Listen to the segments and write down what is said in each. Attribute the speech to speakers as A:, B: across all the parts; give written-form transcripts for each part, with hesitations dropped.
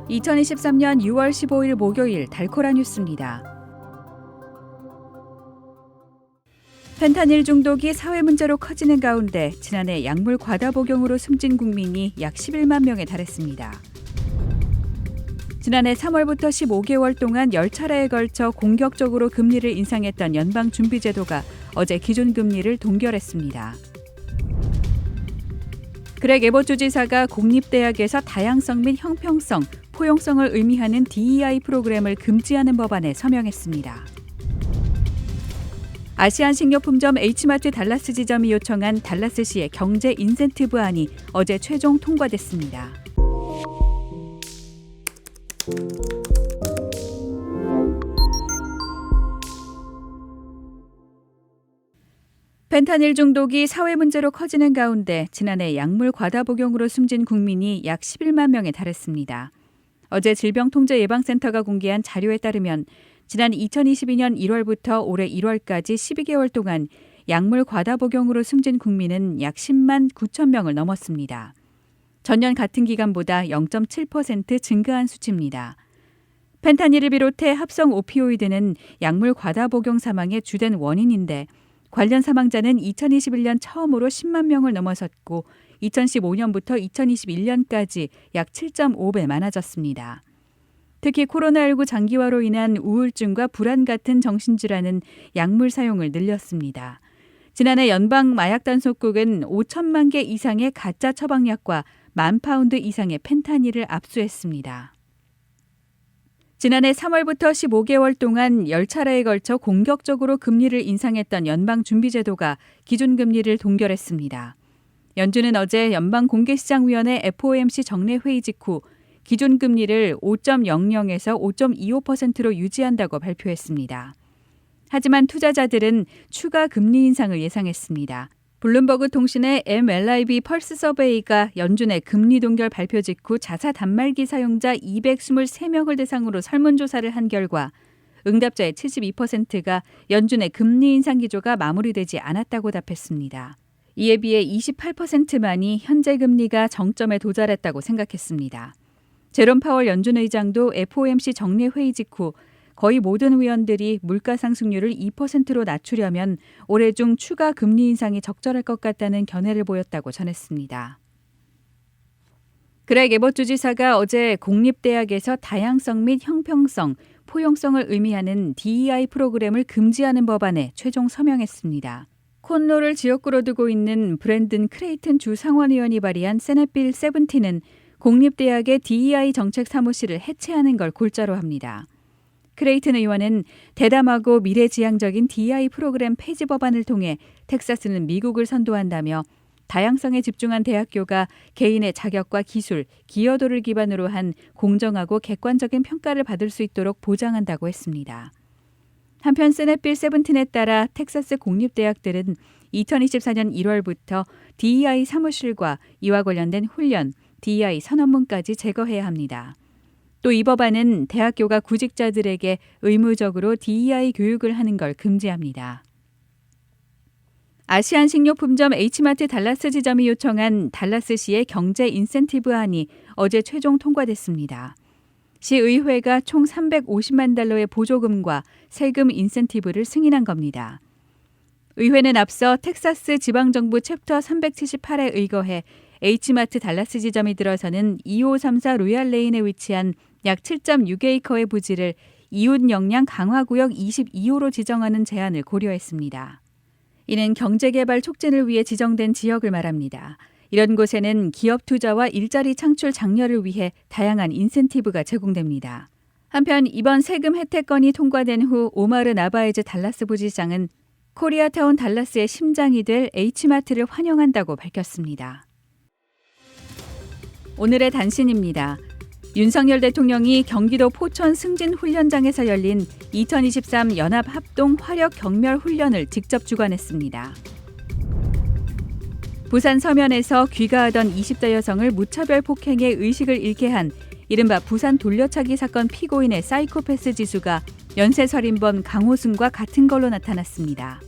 A: 2023년 6월 15일 목요일 달코라 뉴스입니다. 펜타닐 중독이 사회 문제로 커지는 가운데 지난해 약물 과다 복용으로 숨진 국민이 약 11만 명에 달했습니다. 지난해 3월부터 15개월 동안 10차례에 걸쳐 공격적으로 금리를 인상했던 연방준비제도가 어제 기준금리를 동결했습니다. 그렉 에봇 주지사가 공립대학에서 다양성 및 형평성, 포용성을 의미하는 DEI 프로그램을 금지하는 법안에 서명했습니다. 아시안 식료품점 H마트 달라스 지점이 요청한 달라스시의 경제 인센티브안이 어제 최종 통과됐습니다. 펜타닐 중독이 사회 문제로 커지는 가운데 지난해 약물 과다 복용으로 숨진 국민이 약 11만 명에 달했습니다. 어제 질병통제예방센터가 공개한 자료에 따르면 지난 2022년 1월부터 올해 1월까지 12개월 동안 약물 과다 복용으로 숨진 국민은 약 10만 9천 명을 넘었습니다. 전년 같은 기간보다 0.7% 증가한 수치입니다. 펜타닐을 비롯해 합성 오피오이드는 약물 과다 복용 사망의 주된 원인인데 관련 사망자는 2021년 처음으로 10만 명을 넘어섰고 2015년부터 2021년까지 약 7.5배 많아졌습니다. 특히 코로나19 장기화로 인한 우울증과 불안 같은 정신질환은 약물 사용을 늘렸습니다. 지난해 연방 마약단속국은 5천만 개 이상의 가짜 처방약과 10,000파운드 이상의 펜타닐을 압수했습니다. 지난해 3월부터 15개월 동안 10차례에 걸쳐 공격적으로 금리를 인상했던 연방준비제도가 기준금리를 동결했습니다. 연준은 어제 연방공개시장위원회 FOMC 정례회의 직후 기준금리를 5.00에서 5.25%로 유지한다고 발표했습니다. 하지만 투자자들은 추가 금리 인상을 예상했습니다. 블룸버그 통신의 MLIB 펄스 서베이가 연준의 금리 동결 발표 직후 자사 단말기 사용자 223명을 대상으로 설문조사를 한 결과 응답자의 72%가 연준의 금리 인상 기조가 마무리되지 않았다고 답했습니다. 이에 비해 28%만이 현재 금리가 정점에 도달했다고 생각했습니다. 제롬 파월 연준 의장도 FOMC 정례회의 직후 거의 모든 의원들이 물가 상승률을 2%로 낮추려면 올해 중 추가 금리 인상이 적절할 것 같다는 견해를 보였다고 전했습니다. 그렉 에봇 주지사가 어제 공립대학에서 다양성 및 형평성, 포용성을 의미하는 DEI 프로그램을 금지하는 법안에 최종 서명했습니다. 콘로를 지역구로 두고 있는 브랜든 크레이튼 주 상원의원이 발의한 세넷빌 17은 공립대학의 DEI 정책 사무실을 해체하는 걸 골자로 합니다. 크레이튼 의원은 대담하고 미래지향적인 DEI 프로그램 폐지 법안을 통해 텍사스는 미국을 선도한다며 다양성에 집중한 대학교가 개인의 자격과 기술, 기여도를 기반으로 한 공정하고 객관적인 평가를 받을 수 있도록 보장한다고 했습니다. 한편 세넷빌 17에 따라 텍사스 공립대학들은 2024년 1월부터 DEI 사무실과 이와 관련된 훈련, DEI 선언문까지 제거해야 합니다. 또 이 법안은 대학교가 구직자들에게 의무적으로 DEI 교육을 하는 걸 금지합니다. 아시안 식료품점 H마트 달라스 지점이 요청한 달라스시의 경제 인센티브안이 어제 최종 통과됐습니다. 시의회가 총 350만 달러의 보조금과 세금 인센티브를 승인한 겁니다. 의회는 앞서 텍사스 지방정부 챕터 378에 의거해 H마트 달라스 지점이 들어서는 2534 로얄 레인에 위치한 약 7.6에이커의 부지를 이웃 역량 강화구역 22호로 지정하는 제안을 고려했습니다. 이는 경제개발 촉진을 위해 지정된 지역을 말합니다. 이런 곳에는 기업 투자와 일자리 창출 장려를 위해 다양한 인센티브가 제공됩니다. 한편 이번 세금 혜택건이 통과된 후 오마르 나바에즈 달라스 부지장은 코리아타운 달라스의 심장이 될 H마트를 환영한다고 밝혔습니다. 오늘의 단신입니다. 윤석열 대통령이 경기도 포천 승진훈련장에서 열린 2023 연합합동 화력경멸훈련을 직접 주관했습니다. 부산 서면에서 귀가하던 20대 여성을 무차별 폭행해 의식을 잃게 한 이른바 부산 돌려차기 사건 피고인의 사이코패스 지수가 연쇄살인범 강호순과 같은 걸로 나타났습니다.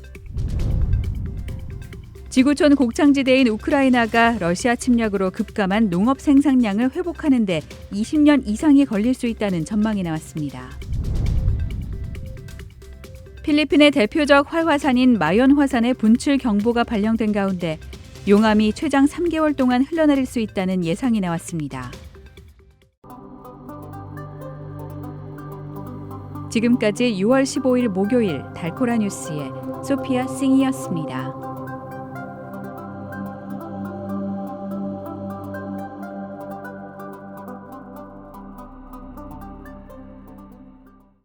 A: 지구촌 곡창지대인 우크라이나가 러시아 침략으로 급감한 농업 생산량을 회복하는 데 20년 이상이 걸릴 수 있다는 전망이 나왔습니다. 필리핀의 대표적 활화산인 마연 화산의 분출 경보가 발령된 가운데 용암이 최장 3개월 동안 흘러내릴 수 있다는 예상이 나왔습니다. 지금까지 6월 15일 목요일 달코라 뉴스의 소피아 싱이었습니다.